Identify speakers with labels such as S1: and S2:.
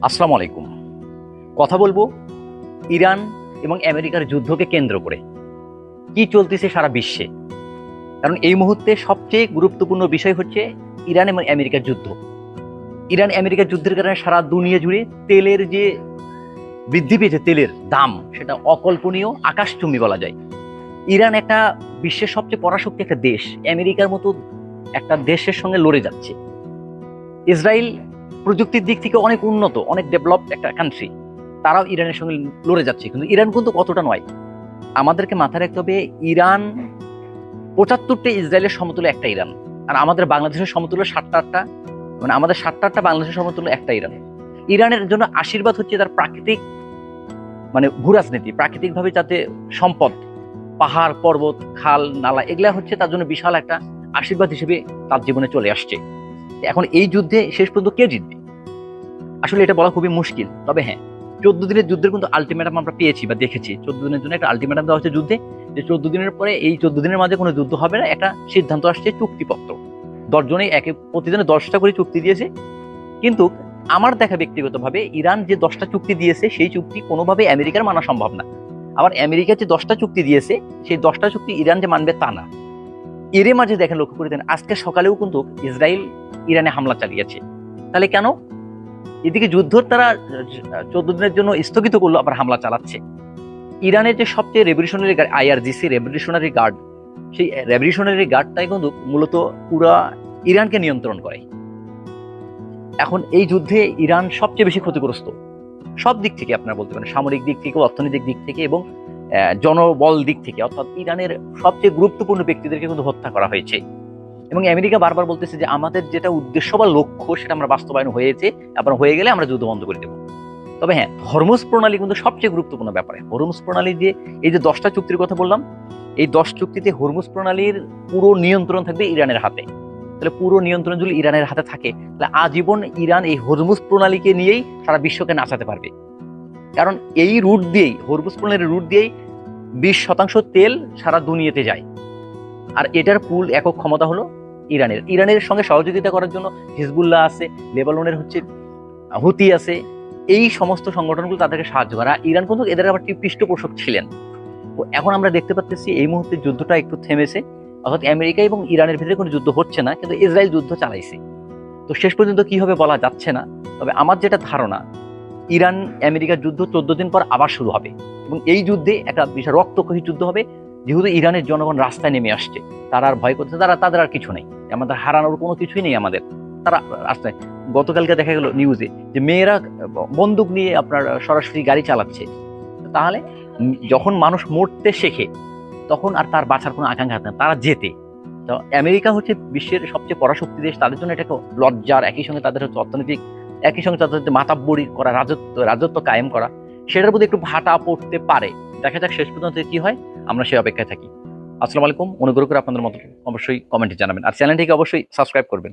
S1: আসসালামু আলাইকুম। কথা বলবো ইরান এবং আমেরিকার যুদ্ধকে কেন্দ্র করে কি চলতেছে সারা বিশ্বে। কারণ এই মুহূর্তে সবচেয়ে গুরুত্বপূর্ণ বিষয় হচ্ছে ইরান এবং আমেরিকার যুদ্ধ। ইরান আমেরিকার যুদ্ধের কারণে সারা দুনিয়া জুড়ে তেলের যে বৃদ্ধি পেয়েছে, তেলের দাম সেটা অকল্পনীয়, আকাশচুম্বী বলা যায়। ইরান একটা বিশ্বের সবচেয়ে পরাশক্তি একটা দেশ, আমেরিকার মতো একটা দেশের সঙ্গে লড়ে যাচ্ছে। ইসরায়েল প্রযুক্তির দিক থেকে অনেক উন্নত, অনেক ডেভেলপড একটা কান্ট্রি, তারাও ইরানের সঙ্গে লড়ে যাচ্ছে। কিন্তু ইরান কিন্তু কতটা নয়। আমাদেরকে মাথায় রাখতে হবে, ইরান ৭৫টা ইসরায়েলের সমতুল্য একটা ইরান, আর আমাদের বাংলাদেশের সমতুল্য ৭টা, মানে আমাদের ৭টা বাংলাদেশের সমতুল্য একটা ইরান। ইরানের জন্য আশীর্বাদ হচ্ছে তার প্রাকৃতিক, মানে ভূরাজনীতি, প্রাকৃতিকভাবে যাতে সম্পদ, পাহাড় পর্বত খাল নালা, এগুলা হচ্ছে তার জন্য বিশাল একটা আশীর্বাদ হিসেবে তার জীবনে চলে আসছে। এখন এই যুদ্ধে শেষ পর্যন্ত কে জিতবে আসলে এটা বলা খুবই মুশকিল। তবে হ্যাঁ, ১৪ দিনের যুদ্ধের কিন্তু আলটিমেটাম আমরা পেয়েছি বা দেখেছি। ১৪ দিনের জন্য একটা আলটিমেটাম দেওয়া হচ্ছে যুদ্ধে, যে ১৪ দিনের পরে এই ১৪ দিনের মাঝে কোনো যুদ্ধ হবে না, একটা সিদ্ধান্ত আসছে চুক্তিপত্র। ১০ জনেই প্রতিদিনে ১০টা করে চুক্তি দিয়েছে। কিন্তু আমার দেখা ব্যক্তিগতভাবে ইরান যে 10টা চুক্তি দিয়েছে সেই চুক্তি কোনোভাবে আমেরিকার মানা সম্ভব না। আবার আমেরিকা যে 10টা চুক্তি দিয়েছে সেই 10টা চুক্তি ইরান যে মানবে তা না। এর মাঝে দেখেন, লক্ষ্য করে দেন, আজকে সকালেও কিন্তু ইসরায়েল ইরানে হামলা চালিয়েছে। তাহলে কেন? এদিকে যুদ্ধ তারা ১৪ দিনের জন্য স্থগিত করলো, আবার হামলা চালাচ্ছে। ইরানের যে সবচেয়ে revolutionary guard, IRGC revolutionary guard, সেই রেভলিউশনারি গার্ডটাই কিন্তু মূলত পুরা ইরানকে নিয়ন্ত্রণ করে। এখন এই যুদ্ধে ইরান সবচেয়ে বেশি ক্ষতিগ্রস্ত সব দিক থেকে, আপনারা বলতে পারেন সামরিক দিক থেকে, অর্থনৈতিক দিক থেকে এবং জনবল দিক থেকে। অর্থাৎ ইরানের সবচেয়ে গুরুত্বপূর্ণ ব্যক্তিদেরকে কিন্তু হত্যা করা হয়েছে। এবং আমেরিকা বারবার বলতেছে যে আমাদের যেটা উদ্দেশ্য বা লক্ষ্য সেটা আমরা বাস্তবায়ন হয়েছে, আবার হয়ে গেলে আমরা যুদ্ধ বন্ধ করে দেবো। তবে হ্যাঁ, হরমুজ প্রণালী কিন্তু সবচেয়ে গুরুত্বপূর্ণ ব্যাপারে। হরমুজ প্রণালী দিয়ে এই যে 10টা চুক্তির কথা বললাম, এই 10 চুক্তিতে হরমুজ প্রণালীর পুরো নিয়ন্ত্রণ থাকবে ইরানের হাতে। তাহলে পুরো নিয়ন্ত্রণ যদি ইরানের হাতে থাকে, তাহলে আজীবন ইরান এই হরমুজ প্রণালীকে নিয়েই সারা বিশ্বকে নাচাতে পারবে। কারণ এই রুট দিয়েই, হরমুজ প্রণালীর রুট দিয়েই 20% তেল সারা দুনিয়াতে যায়। আর এটার পুল একক ক্ষমতা হলো ইরানের। ইরানের সঙ্গে সহযোগিতা করার জন্য হিজবুল্লাহ আছে, লেবাননের হচ্ছে হুতি আছে, এই সমস্ত সংগঠনগুলো তাদেরকে সাহায্য করা। ইরান কিন্তু এদের আবার পৃষ্ঠপোষক ছিলেন। তো এখন আমরা দেখতে পাচ্ছি এই মুহূর্তে যুদ্ধটা একটু থেমেছে, অর্থাৎ আমেরিকা এবং ইরানের ভিতরে কোনো যুদ্ধ হচ্ছে না, কিন্তু ইসরায়েল যুদ্ধ চালাইছে। তো শেষ পর্যন্ত কি হবে বলা যাচ্ছে না। তবে আমার যেটা ধারণা, ইরান আমেরিকার যুদ্ধ 14 দিন পর আবার শুরু হবে, এবং এই যুদ্ধে একটা বিশাল রক্তক্ষয়ী যুদ্ধ হবে। যেহেতু ইরানের জনগণ রাস্তায় নেমে আসছে, তারা আর ভয় করছে, তাদের আর কিছু নেই, আমাদের হারানোর কোনো কিছুই নেই আমাদের। তারা রাস্তায়, গতকালকে দেখা গেল নিউজে যে মেয়েরা বন্দুক নিয়ে আপনার সরাসরি গাড়ি চালাচ্ছে। তাহলে যখন মানুষ মরতে শেখে তখন আর তার বাঁচার কোনো আকাঙ্ক্ষা থাকে না, তারা যেতে। তো আমেরিকা হচ্ছে বিশ্বের সবচেয়ে পরাশক্তি দেশ, তাদের জন্য এটা লজ্জার, একই সঙ্গে তাদের হচ্ছে অর্থনৈতিক, একই সঙ্গে তাদের হচ্ছে মাতাব্বরি করা, রাজত্ব কায়েম করা, সেটার প্রতি একটু ভাটা পড়তে পারে। দেখা যাক শেষ পর্যন্ত কি হয়, আমরা সেই অপেক্ষায় থাকি। আসসালামু আলাইকুম। অনুগ্রহ করে আপনাদের মত অবশ্যই কমেন্টে জানাবেন, আর চ্যানেলটিকে অবশ্যই সাবস্ক্রাইব করবেন।